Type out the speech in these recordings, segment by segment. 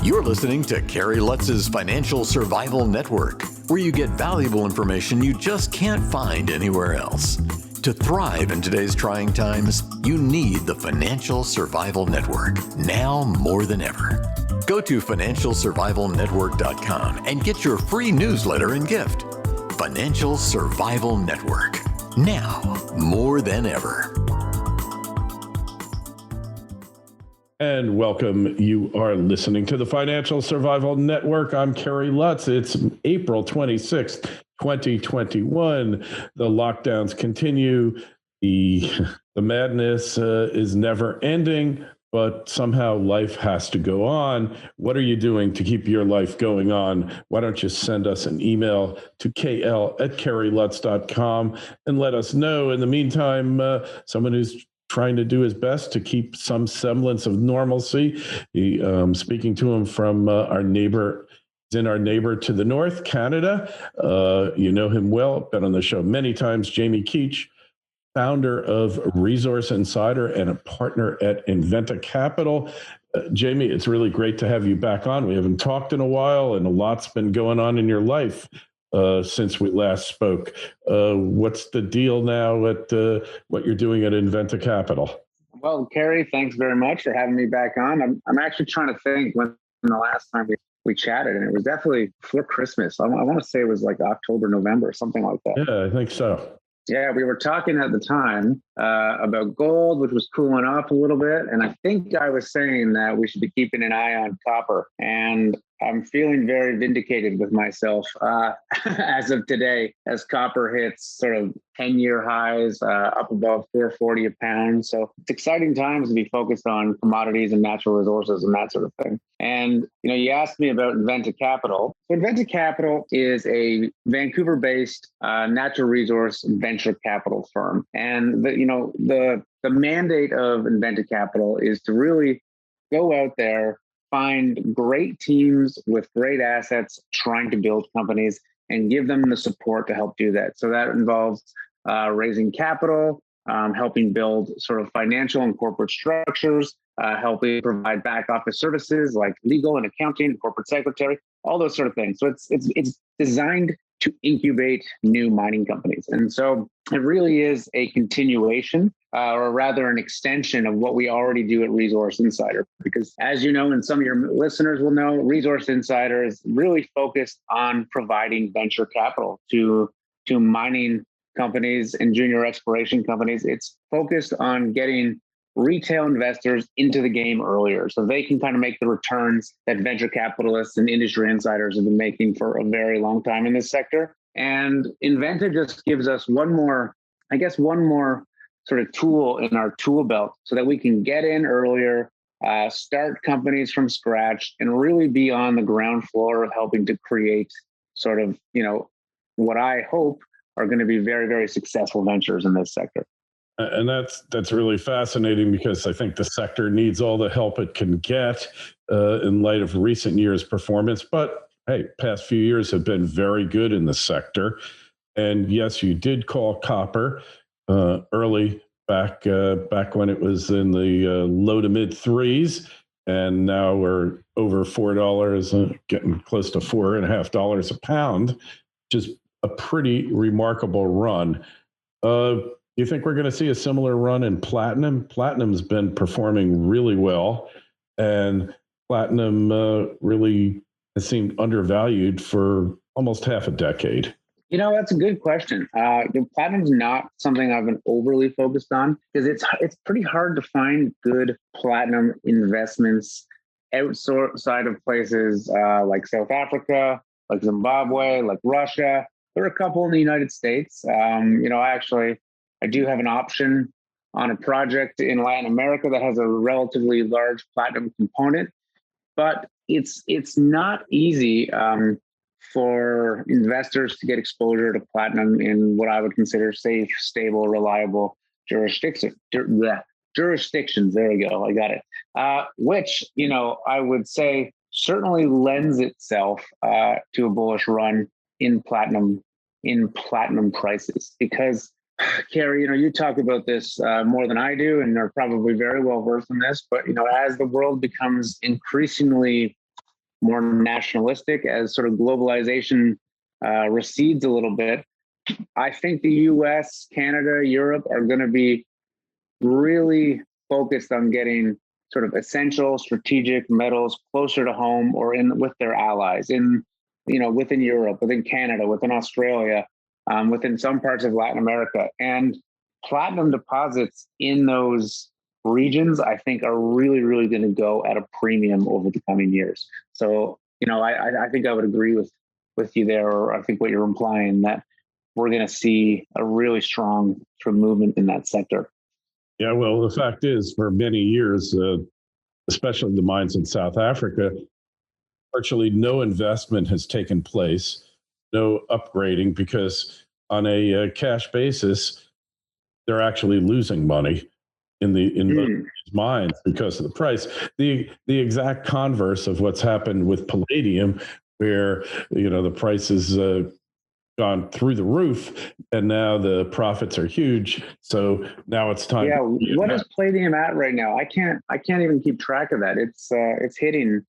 You're listening to Kerry Lutz's Financial Survival Network, where you get valuable information you just can't find anywhere else. To thrive in today's trying times, you need the Financial Survival Network, now more than ever. Go to financialsurvivalnetwork.com and get your free newsletter and gift. Financial Survival Network, now more than ever. And welcome. You are listening to the Financial Survival Network. I'm Kerry Lutz. It's April 26th, 2021. The lockdowns continue. The madness is never ending, but somehow life has to go on. What are you doing to keep your life going on? Why don't you send us an email to kl@kerrylutz.com and let us know. In the meantime, someone who's trying to do his best to keep some semblance of normalcy. Speaking to him from our neighbor to the north, Canada. You know him well, been on the show many times, Jamie Keech, founder of Resource Insider and a partner at Inventa Capital. Jamie, it's really great to have you back on. We haven't talked in a while, and a lot's been going on in your life since we last spoke. What's the deal now at what you're doing at Inventa Capital? Well, Kerry, thanks very much for having me back on. I'm actually trying to think when the last time we chatted, and it was definitely before Christmas. I want to say it was like October, November, something like that. Yeah, I think so. Yeah, we were talking at the time about gold, which was cooling off a little bit. And I think I was saying that we should be keeping an eye on copper. And I'm feeling very vindicated with myself as of today, as copper hits sort of 10-year highs, up above $4.40 a pound. So it's exciting times to be focused on commodities and natural resources and that sort of thing. And, you asked me about Inventa Capital. So Inventa Capital is a Vancouver-based natural resource venture capital firm. And, the mandate of Inventa Capital is to really go out there, find great teams with great assets trying to build companies and give them the support to help do that. So that involves raising capital, helping build sort of financial and corporate structures, helping provide back office services like legal and accounting, corporate secretary, all those sort of things. So it's designed to incubate new mining companies. And so it really is a continuation, or rather an extension of what we already do at Resource Insider. Because as you know, and some of your listeners will know, Resource Insider is really focused on providing venture capital to mining companies and junior exploration companies. It's focused on getting retail investors into the game earlier so they can kind of make the returns that venture capitalists and industry insiders have been making for a very long time in this sector. And Inventa just gives us one more sort of tool in our tool belt so that we can get in earlier, start companies from scratch, and really be on the ground floor of helping to create sort of, what I hope are going to be very, very successful ventures in this sector. And that's really fascinating because I think the sector needs all the help it can get in light of recent years' performance. But hey, past few years have been very good in the sector. And yes, you did call copper early back when it was in the low to mid threes, and now we're over $4, getting close to $4.50 a pound, which is a pretty remarkable run. You think we're going to see a similar run in platinum? Platinum's been performing really well, and platinum really has seemed undervalued for almost half a decade. That's a good question. Platinum's not something I've been overly focused on because it's pretty hard to find good platinum investments outside of places like South Africa, like Zimbabwe, like Russia. There are a couple in the United States. I do have an option on a project in Latin America that has a relatively large platinum component, but it's not easy for investors to get exposure to platinum in what I would consider safe, stable, reliable jurisdictions. There we go. I got it. Which, I would say certainly lends itself to a bullish run in platinum prices because Kerry, you talk about this more than I do, and are probably very well versed in this. But as the world becomes increasingly more nationalistic as sort of globalization recedes a little bit. I think the US, Canada, Europe are going to be really focused on getting sort of essential strategic metals closer to home or in with their allies within Europe, within Canada, within Australia, within some parts of Latin America. And platinum deposits in those regions, I think, are really, really going to go at a premium over the coming years. So, I think I would agree with you there, or I think what you're implying, that we're going to see a really strong sort of movement in that sector. Yeah, well, the fact is, for many years, especially the mines in South Africa, virtually no investment has taken place, no upgrading, because on a cash basis, they're actually losing money in those mines because of the price. The exact converse of what's happened with palladium, where the prices gone through the roof, and now the profits are huge. So now it's time. Yeah, what is palladium at right now? I can't even keep track of that. It's hitting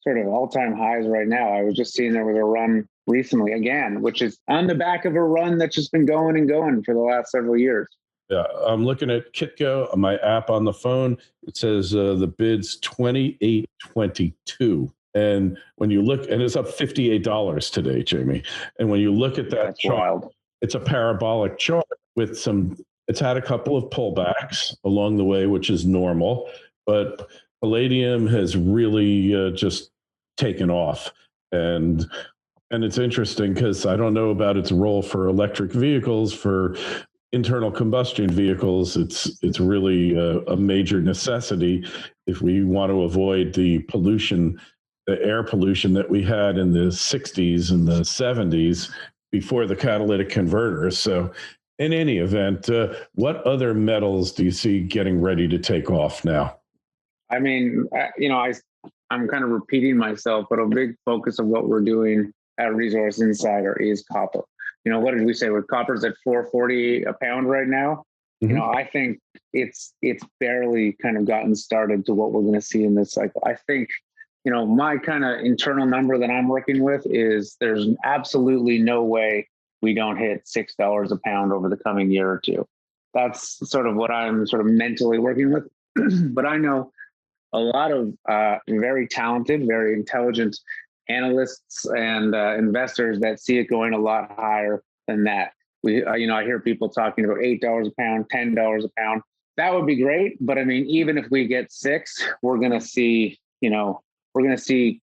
sort of all-time highs right now. I was just seeing there was a run recently again, which is on the back of a run that's just been going and going for the last several years. Yeah, I'm looking at Kitco on my app on the phone. It says the bid's $28.22. And when you look, and it's up $58 today, Jamie. And when you look at that chart, wild. It's a parabolic chart with it's had a couple of pullbacks along the way, which is normal, but palladium has really just taken off. And it's interesting because I don't know about its role for electric vehicles, for internal combustion vehicles. It's really a major necessity if we want to avoid the pollution, the air pollution that we had in the 60s and the 70s before the catalytic converters. So in any event, what other metals do you see getting ready to take off now? I mean, I'm kind of repeating myself, but a big focus of what we're doing at Resource Insider is copper. What did we say? With copper's at $4.40 a pound right now. Mm-hmm. I think it's barely kind of gotten started to what we're going to see in this cycle. I think, my kind of internal number that I'm working with is there's absolutely no way we don't hit $6 a pound over the coming year or two. That's sort of what I'm sort of mentally working with. But I know a lot of very talented, very intelligent analysts and investors that see it going a lot higher than that. I hear people talking about $8 a pound, $10 a pound. That would be great, but I mean, even if we get $6, we're going to see,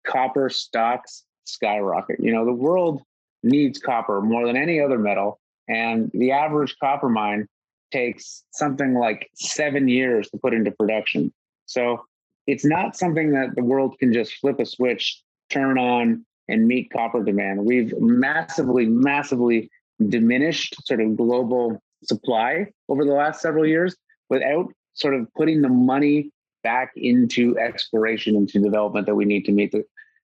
copper stocks skyrocket. The world needs copper more than any other metal, and the average copper mine takes something like 7 years to put into production. So it's not something that the world can just flip a switch, turn on, and meet copper demand. We've massively diminished sort of global supply over the last several years without sort of putting the money back into exploration, into development that we need to meet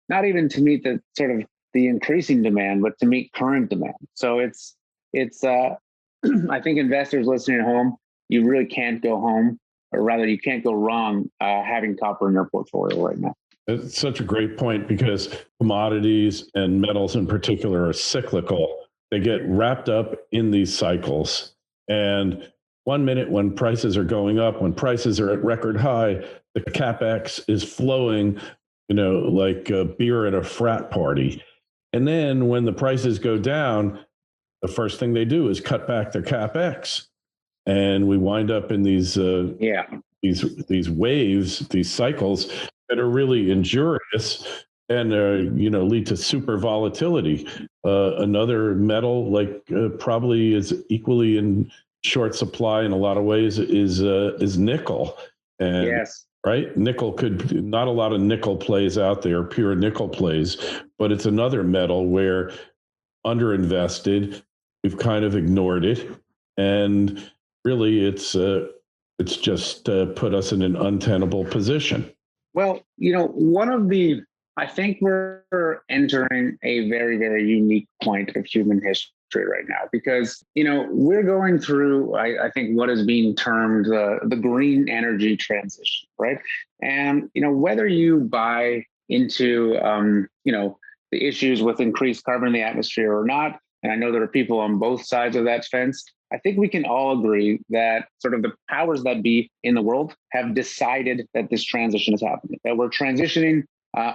not even to meet the sort of the increasing demand, but to meet current demand. So it's I think investors listening at home, you really can't go home, or rather you can't go wrong having copper in your portfolio right now. It's such a great point, because commodities and metals in particular are cyclical. They get wrapped up in these cycles. And 1 minute when prices are going up, when prices are at record high, the CapEx is flowing, like beer at a frat party. And then when the prices go down, the first thing they do is cut back their CapEx. And we wind up in these waves, these cycles that are really injurious and lead to super volatility. Another metal probably is equally in short supply in a lot of ways is nickel. And yes, right, not a lot of nickel plays out there, pure nickel plays, but it's another metal where underinvested, we've kind of ignored it, and really it's just put us in an untenable position. Well, I think we're entering a very, very unique point of human history right now, because, we're going through, I think, what is being termed the green energy transition, right? And, whether you buy into, the issues with increased carbon in the atmosphere or not. And I know there are people on both sides of that fence. I think we can all agree that sort of the powers that be in the world have decided that this transition is happening, that we're transitioning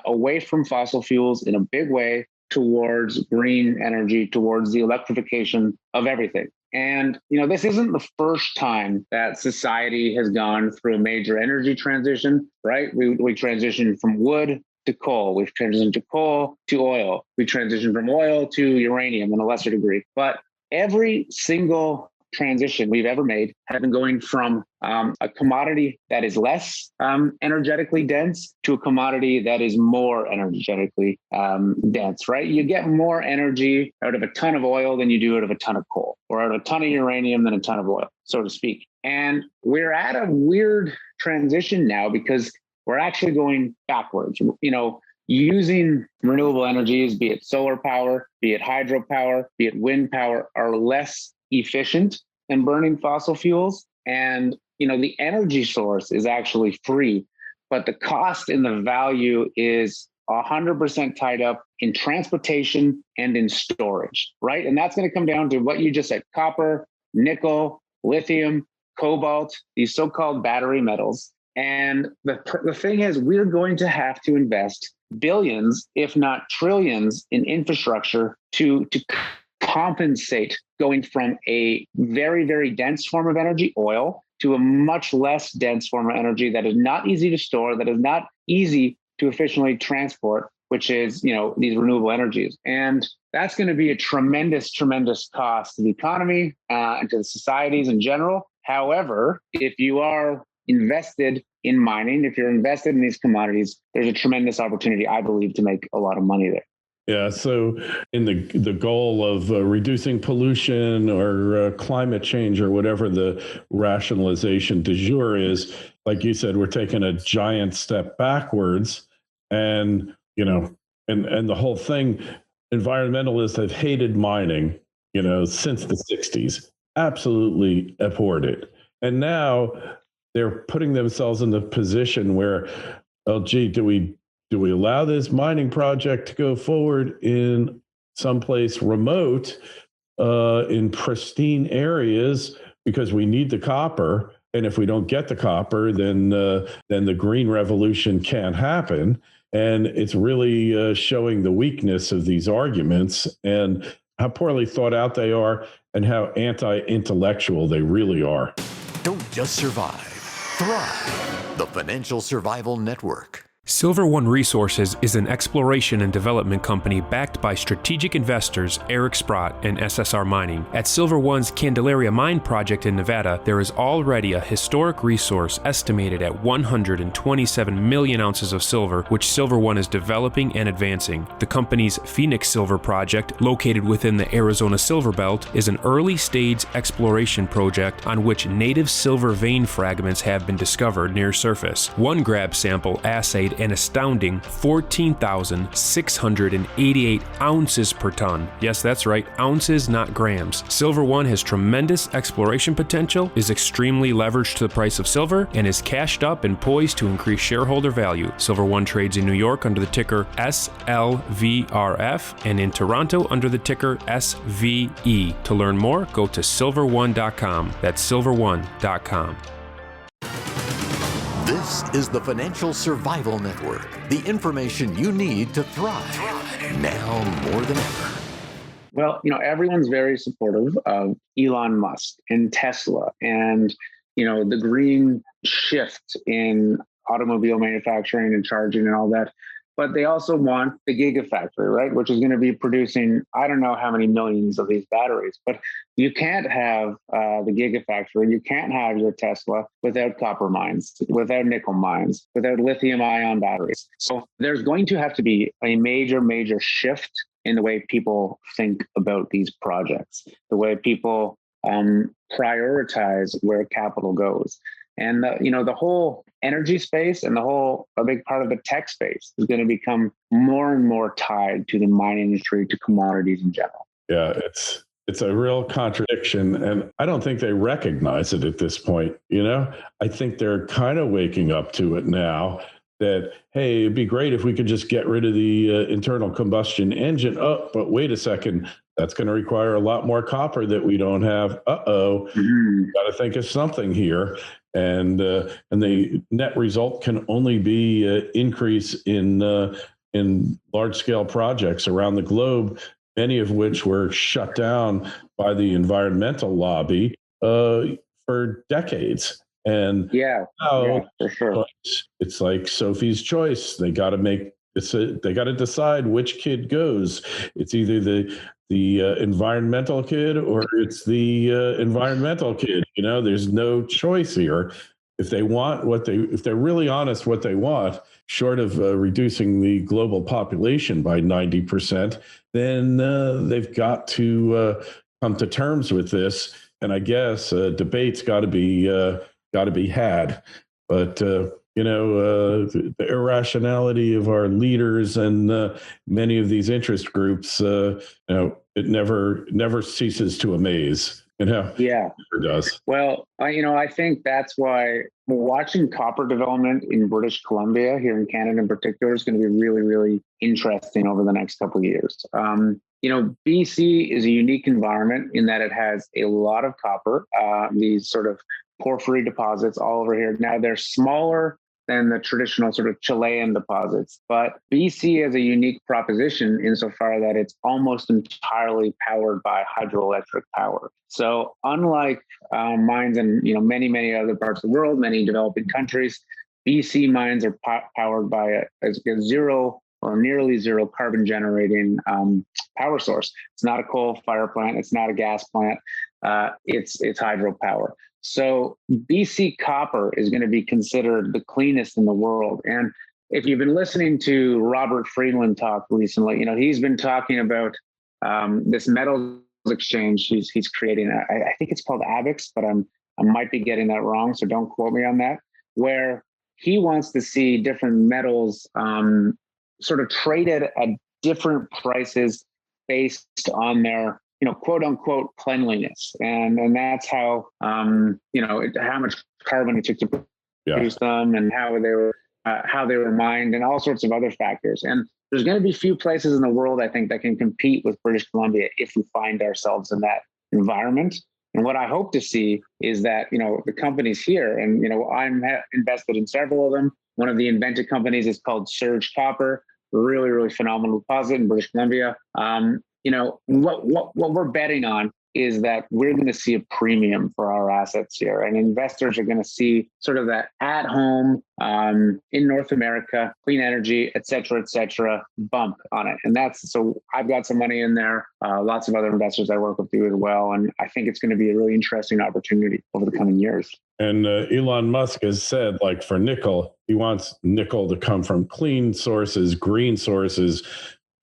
away from fossil fuels in a big way towards green energy, towards the electrification of everything. And, this isn't the first time that society has gone through a major energy transition, right? We transitioned from wood to coal. We've transitioned to coal to oil. We transitioned from oil to uranium in a lesser degree. But every single transition we've ever made has been going from a commodity that is less energetically dense to a commodity that is more energetically dense, right? You get more energy out of a ton of oil than you do out of a ton of coal, or out of a ton of uranium than a ton of oil, so to speak. And we're at a weird transition now because we're actually going backwards. Using renewable energies, be it solar power, be it hydropower, be it wind power, are less efficient than burning fossil fuels. And, the energy source is actually free, but the cost and the value is 100% tied up in transportation and in storage, right? And that's going to come down to what you just said: copper, nickel, lithium, cobalt, these so-called battery metals. And the thing is, we're going to have to invest billions, if not trillions, in infrastructure to compensate going from a very, very dense form of energy, oil, to a much less dense form of energy that is not easy to store, that is not easy to efficiently transport, which is, these renewable energies. And that's going to be a tremendous, tremendous cost to the economy and to the societies in general. However, if you are invested in mining, if you're invested in these commodities, there's a tremendous opportunity, I believe, to make a lot of money there. Yeah. So in the goal of reducing pollution or climate change or whatever the rationalization du jour is, like you said, we're taking a giant step backwards. And, and the whole thing, environmentalists have hated mining, since the 60s, absolutely abhorred it. And now they're putting themselves in the position where, oh, gee, do we allow this mining project to go forward in someplace remote, in pristine areas, because we need the copper? And if we don't get the copper, then the green revolution can't happen. And it's really showing the weakness of these arguments and how poorly thought out they are and how anti-intellectual they really are. Don't just survive, thrive. The Financial Survival Network. Silver One Resources is an exploration and development company backed by strategic investors Eric Sprott and SSR Mining. At Silver One's Candelaria Mine project in Nevada, there is already a historic resource estimated at 127 million ounces of silver, which Silver One is developing and advancing. The company's Phoenix Silver project, located within the Arizona Silver Belt, is an early-stage exploration project on which native silver vein fragments have been discovered near surface. One grab sample assayed an astounding 14,688 ounces per ton. Yes, that's right, ounces, not grams. Silver One has tremendous exploration potential, is extremely leveraged to the price of silver, and is cashed up and poised to increase shareholder value. Silver One trades in New York under the ticker SLVRF and in Toronto under the ticker SVE. To learn more, go to silverone.com. That's silverone.com. This is the Financial Survival Network, the information you need to thrive now more than ever. Well, everyone's very supportive of Elon Musk and Tesla and, the green shift in automobile manufacturing and charging and all that. But they also want the Gigafactory, right? Which is going to be producing, I don't know how many millions of these batteries, but you can't have the Gigafactory, you can't have your Tesla without copper mines, without nickel mines, without lithium ion batteries. So there's going to have to be a major, major shift in the way people think about these projects, the way people prioritize where capital goes. And the whole energy space and a big part of the tech space is going to become more and more tied to the mining industry, to commodities in general. Yeah, it's a real contradiction, and I don't think they recognize it at this point. I think they're kind of waking up to it now. that, hey, it'd be great if we could just get rid of the internal combustion engine. Oh, but wait a second, that's going to require a lot more copper that we don't have. Got to think of something here. And the net result can only be increase in large scale projects around the globe, many of which were shut down by the environmental lobby for decades. And for sure. It's like Sophie's Choice. They got to decide which kid goes. It's either the environmental kid or it's the environmental kid. There's no choice here. If they're really honest what they want, short of reducing the global population by 90%, then they've got to come to terms with this. And I guess debate's got to be had. But the irrationality of our leaders and many of these interest groups, it never ceases to amaze. It never does. Well, I think that's why watching copper development in British Columbia, here in Canada in particular, is going to be really, really interesting over the next couple of years. BC is a unique environment in that it has a lot of copper, these sort of porphyry deposits all over here. Now, they're smaller than the traditional sort of Chilean deposits, but BC is a unique proposition insofar that it's almost entirely powered by hydroelectric power. So unlike mines in many, many other parts of the world, many developing countries, BC mines are powered by a zero or nearly zero carbon generating power source. It's not a coal fire plant. It's not a gas plant. It's hydropower. So BC copper is going to be considered the cleanest in the world. And if you've been listening to Robert Friedland talk recently, he's been talking about this metals exchange he's creating. I think it's called ABEX, but I might be getting that wrong, so don't quote me on that, where he wants to see different metals sort of traded at different prices based on their quote unquote cleanliness. And that's how, how much carbon it took to produce them and how they were mined and all sorts of other factors. And there's going to be few places in the world, I think, that can compete with British Columbia if we find ourselves in that environment. And what I hope to see is that, the companies here, and, I'm invested in several of them. One of the Inventa companies is called Surge Copper, really, really phenomenal deposit in British Columbia. What we're betting on is that we're going to see a premium for our assets here, and investors are going to see sort of that at home in North America, clean energy, et cetera, bump on it. And so I've got some money in there. Lots of other investors I work with do as well. And I think it's going to be a really interesting opportunity over the coming years. And Elon Musk has said, like for nickel, he wants nickel to come from clean sources, green sources.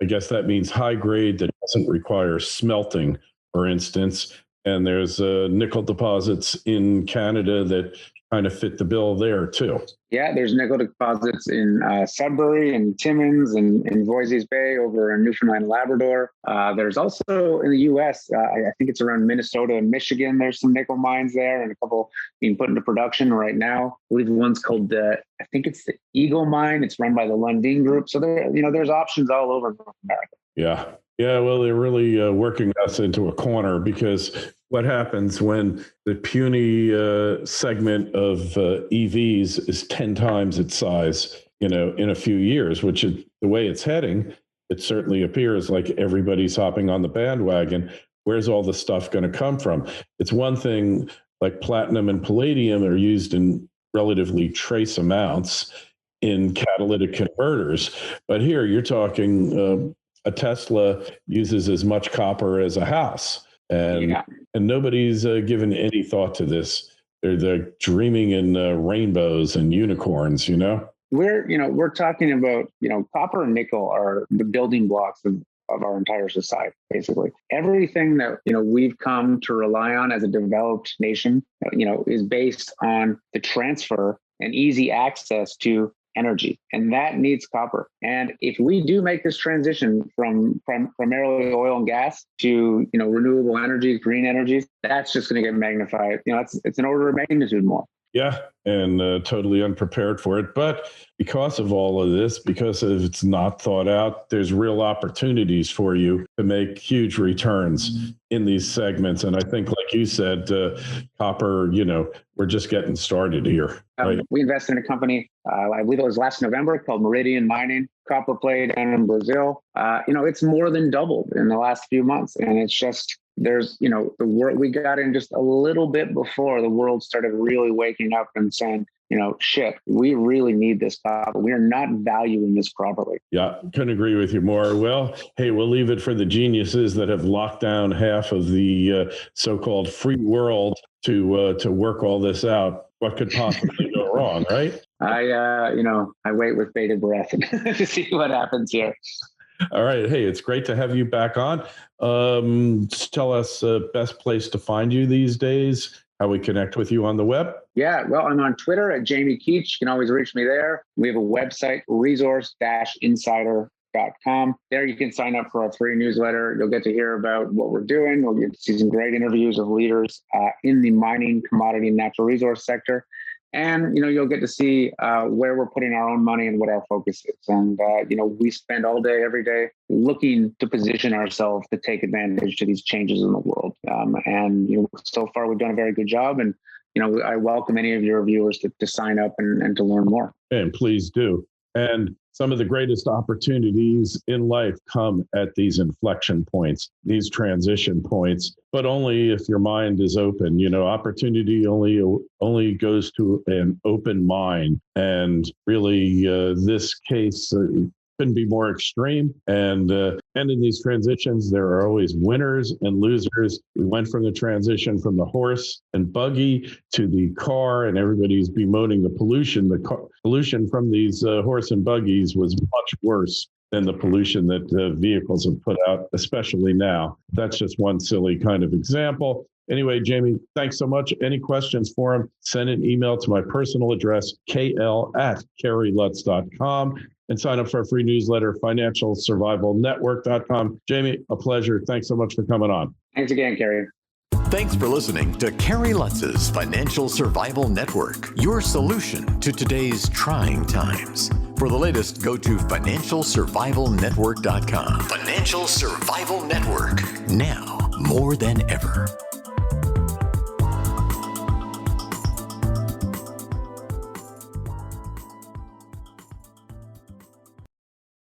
I guess that means high grade that doesn't require smelting, for instance. And there's nickel deposits in Canada that kind of fit the bill there too. Yeah, there's nickel deposits in Sudbury and Timmins and Voisey's Bay over in Newfoundland and Labrador. There's also in the U.S., I think it's around Minnesota and Michigan. There's some nickel mines there and a couple being put into production right now. I believe one's called, I think it's the Eagle Mine. It's run by the Lundin Group. So there's options all over North America. Yeah, well, they're really working us into a corner, because what happens when the puny segment of EVs is 10 times its size, in a few years, which is the way it's heading. It certainly appears like everybody's hopping on the bandwagon. Where's all the stuff going to come from? It's one thing like platinum and palladium are used in relatively trace amounts in catalytic converters. But here you're talking a Tesla uses as much copper as a house. And nobody's given any thought to this. They're dreaming in rainbows and unicorns, We're talking about, copper and nickel are the building blocks of our entire society, basically. Everything that, we've come to rely on as a developed nation, is based on the transfer and easy access to energy, and that needs copper. And if we do make this transition from primarily oil and gas to renewable energies, green energies, that's just going to get magnified. It's an order of magnitude more. Yeah, and totally unprepared for it. But because of all of this, because if it's not thought out, there's real opportunities for you to make huge returns in these segments. And I think, like you said, copper, we're just getting started here. Right? We invested in a company, I believe it was last November, called Meridian Mining, copper play down in Brazil. It's more than doubled in the last few months. And it's just, there's, the world, we got in just a little bit before the world started really waking up and saying, shit, we really need this copper. We are not valuing this properly. Yeah, couldn't agree with you more. Well, hey, we'll leave it for the geniuses that have locked down half of the so-called free world to work all this out. What could possibly go wrong, right? I wait with bated breath to see what happens here. All right. Hey, it's great to have you back on. Just tell us best place to find you these days, how we connect with you on the web. Yeah, well, I'm on Twitter at Jamie Keech. You can always reach me there. We have a website, resource-insider.com. There you can sign up for our free newsletter. You'll get to hear about what we're doing. You'll get to see some great interviews of leaders in the mining, commodity, and natural resource sector. And, you'll get to see where we're putting our own money and what our focus is. And, we spend all day, every day looking to position ourselves to take advantage to these changes in the world. So far, we've done a very good job. And, I welcome any of your viewers to sign up and to learn more. And please do. And some of the greatest opportunities in life come at these inflection points, these transition points, but only if your mind is open. Opportunity only goes to an open mind. And really, this case couldn't be more extreme. And in these transitions, there are always winners and losers. We went from the transition from the horse and buggy to the car, and everybody's bemoaning the pollution. The pollution from these horse and buggies was much worse than the pollution that vehicles have put out, especially now. That's just one silly kind of example. Anyway, Jamie, thanks so much. Any questions for him, send an email to my personal address, kl@kerrylutz.com, and sign up for our free newsletter, financialsurvivalnetwork.com. Jamie, a pleasure. Thanks so much for coming on. Thanks again, Kerry. Thanks for listening to Kerry Lutz's Financial Survival Network, your solution to today's trying times. For the latest, go to financialsurvivalnetwork.com. Financial Survival Network, now more than ever.